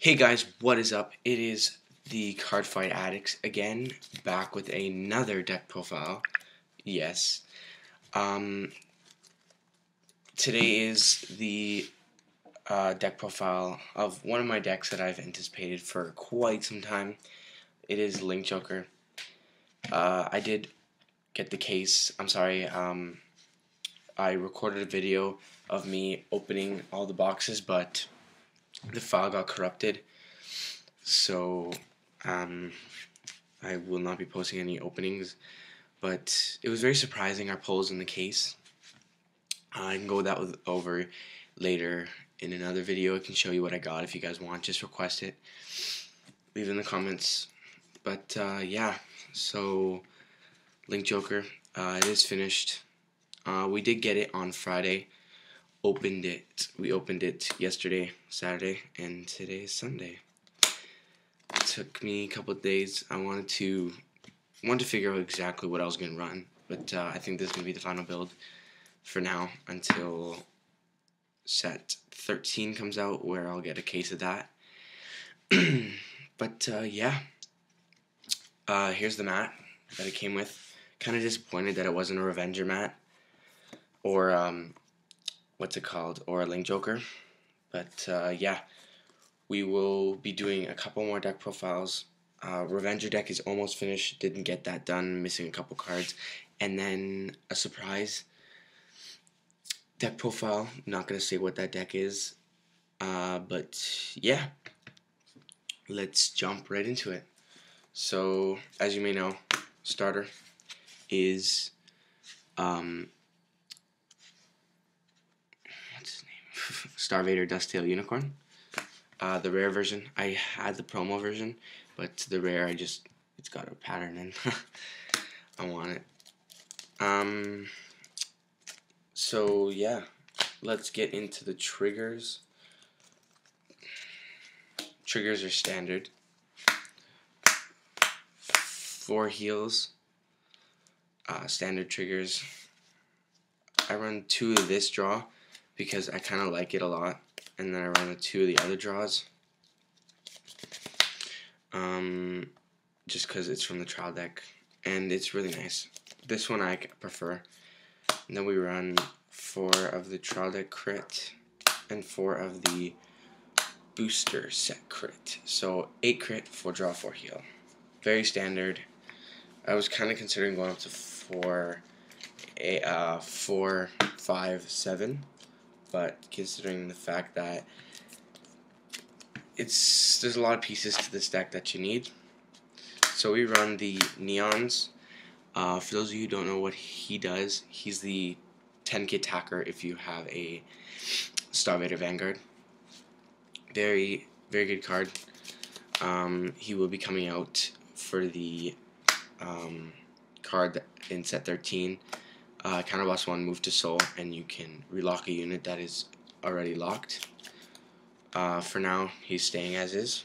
Hey guys, what is up? It is the Cardfight Addicts again, back with another deck profile. Yes. Um, Today is the deck profile of one of my decks that I've anticipated for quite some time. It is Link Joker. I did get the case. I'm sorry. I recorded a video of me opening all the boxes, but the file got corrupted. So, I will not be posting any openings, but it was very surprising, our pulls in the case. I can go over later in another video. I can show you what I got if you guys want. Just request it. Leave it in the comments. But yeah, so Link Joker, it is finished. We did get it on Friday. We opened it yesterday, Saturday, and today is Sunday. It took me a couple of days. I wanted to figure out exactly what I was going to run, but I think this is going to be the final build for now until set 13 comes out, where I'll get a case of that. But yeah, here's the mat that it came with. Kind of disappointed that it wasn't a Revenger mat, or what's it called, or a Link Joker. But yeah, we will be doing a couple more deck profiles. Revenger deck is almost finished. Didn't get that done, missing a couple cards. And then a surprise deck profile. Not going to say what that deck is. But yeah, let's jump right into it. So, as you may know, starter is, what's his name? Star Vader Dusttail Unicorn. The rare version. I had the promo version, but the rare, it's got a pattern and I want it. So yeah, let's get into the triggers. Triggers are standard. 4 heals. Standard triggers. I run 2 of this draw because I kind of like it a lot, and then I run 2 of the other draws. Just because it's from the trial deck, and it's really nice. This one I prefer. And then we run 4 of the trial deck crit and 4 of the booster set crit. So 8 crit, 4 draw, 4 heal. Very standard. I was kind of considering going up to 4, 5, 7, but considering the fact that there's a lot of pieces to this deck that you need. So we run the Neons. For those of you who don't know what he does, he's the 10k attacker if you have a Star Vader Vanguard. Very, very good card. He will be coming out for the card in set 13. Counterboss 1, move to soul, and you can relock a unit that is already locked. For now, he's staying as is.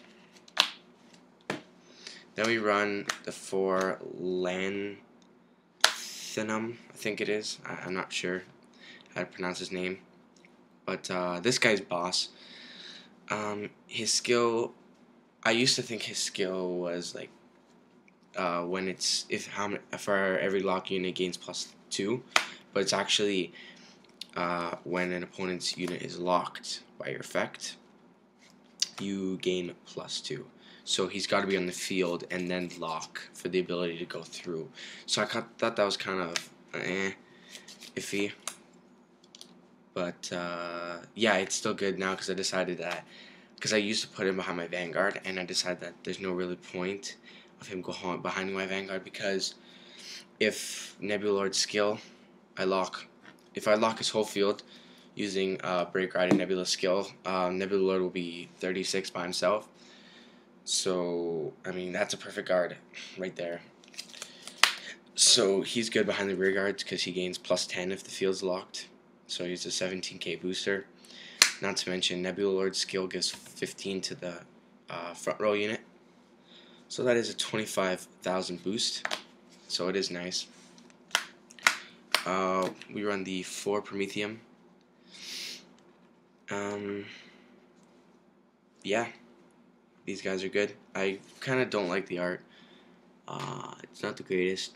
Then we run the 4 Lanthanum, I think it is. I'm not sure how to pronounce his name. But this guy's boss. His skill, I used to think his skill was like for every lock unit gains +2, but it's actually when an opponent's unit is locked by your effect, you gain +2. So he's got to be on the field and then lock for the ability to go through. So I thought that was kind of iffy. But yeah, it's still good now because I decided that, because I used to put him behind my Vanguard, and I decided that there's no really point of him going behind my Vanguard, because if Nebula Lord's skill, if I lock his whole field using Break Ride and Nebula's skill, Nebula Lord will be 36 by himself. So, I mean, that's a perfect guard right there. So he's good behind the rear guards because he gains +10 if the field's locked. So he's a 17k booster. Not to mention, Nebula Lord's skill gives 15 to the front row unit. So that is a 25,000 boost. So it is nice. We run the 4 Prometheum. Yeah. These guys are good. I kind of don't like the art. It's not the greatest,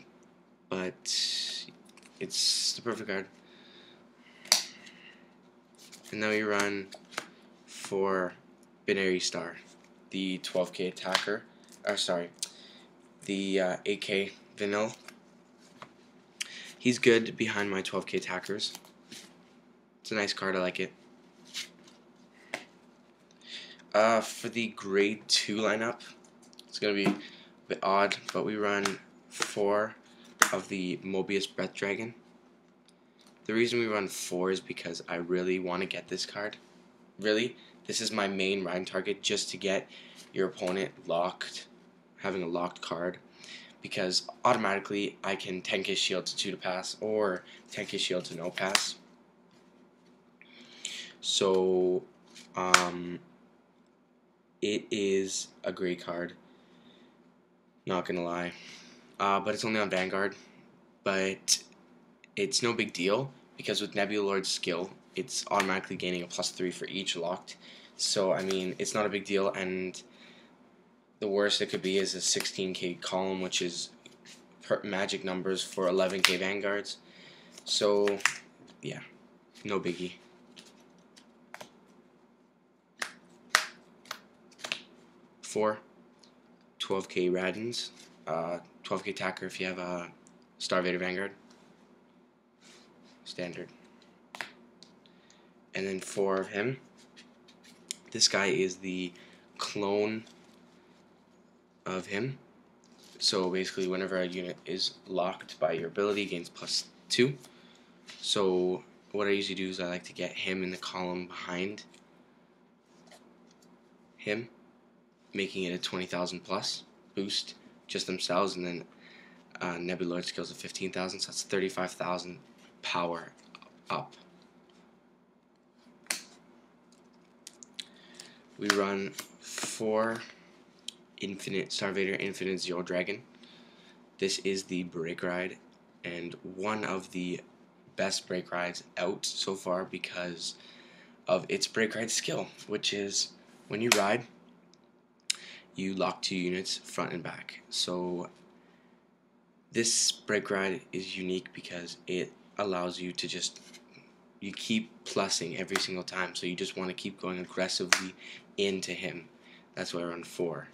but it's the perfect card. And then we run for Binary Star, the 12k attacker. Or sorry, the 8k vanilla. He's good behind my 12k attackers. It's a nice card, I like it. For the grade 2 lineup, it's going to be a bit odd, but we run 4 of the Mobius Breath Dragon. The reason we run 4 is because I really want to get this card. Really, this is my main rhyme target, just to get your opponent locked, having a locked card, because automatically I can 10k shield to 2 to pass, or 10k shield to no pass. So, it is a great card, not gonna lie, but it's only on Vanguard, but it's no big deal, because with Nebula Lord's skill, it's automatically gaining a +3 for each locked, so I mean, it's not a big deal, and the worst it could be is a 16k column, which is magic numbers for 11k Vanguards, so yeah, no biggie. 4 12k Radins, 12k attacker if you have a Star Vader Vanguard, standard. And then 4 of him. This guy is the clone of him. So basically, whenever a unit is locked by your ability, it gains +2. So what I usually do is I like to get him in the column behind him, making it a 20,000 plus boost just themselves, and then Nebula Lord skills of 15,000, so that's 35,000 power up. We run 4 Infinite Star Vader Infinite Zero Dragon. This is the break ride, and one of the best break rides out so far because of its break ride skill, which is when you ride, you lock 2 units front and back. So this break ride is unique because it allows you to you keep plussing every single time, so you just want to keep going aggressively into him. That's why I run 4.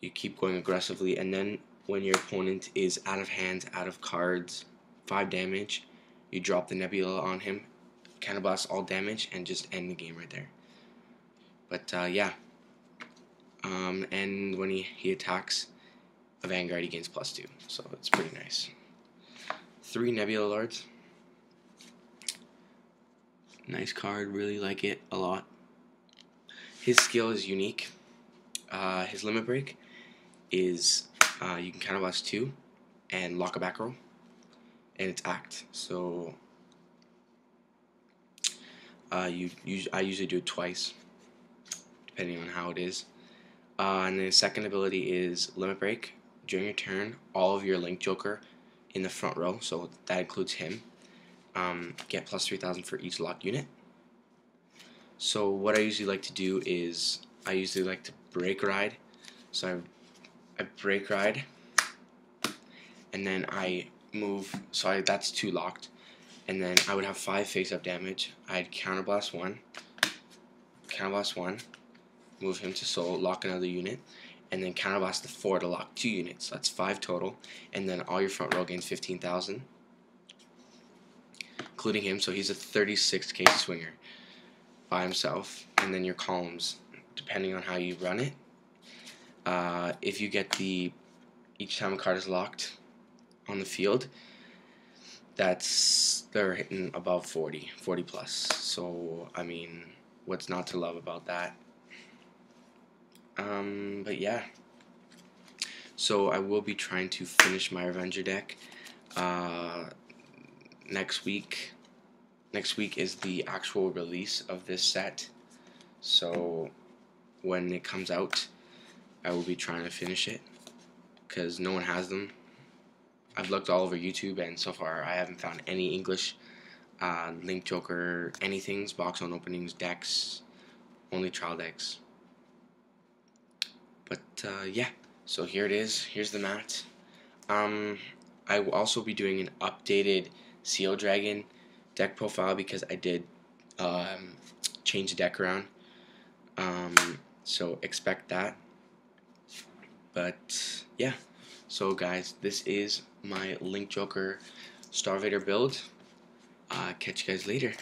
You keep going aggressively, and then when your opponent is out of hands, out of cards, 5 damage, you drop the Nebula on him, counterblast all damage, and just end the game right there. But yeah, and when he attacks a Vanguard, he gains +2, so it's pretty nice. 3 Nebula Lords. Nice card, really like it a lot. His skill is unique. His limit break is you can counterblast 2 and lock a back row, and it's act. So I usually do it twice, depending on how it is. And then his second ability is limit break. During your turn, all of your Link Joker in the front row, so that includes him, get +3,000 for each locked unit. So what I usually like to do is I usually like to break ride. So I break ride, and then I move. So that's 2 locked, and then I would have 5 face-up damage. I'd counterblast 1, move him to soul, lock another unit, and then counterblast the 4 to lock 2 units. So that's 5 total, and then all your front row gains 15,000, including him. So he's a 36k swinger by himself, and then your columns, depending on how you run it. If you get each time a card is locked on the field, they're hitting above 40 plus. So I mean, what's not to love about that? But yeah, so I will be trying to finish my Avenger deck next week. Next week is the actual release of this set, so when it comes out, I will be trying to finish it, because no one has them. I've looked all over YouTube, and so far I haven't found any English Link Joker anythings, box on openings, decks, only trial decks. But yeah, so here it is. Here's the mat. I will also be doing an updated Seal Dragon deck profile because I did change the deck around. So expect that. But yeah, so guys, this is my Link Joker Starvader build. Catch you guys later.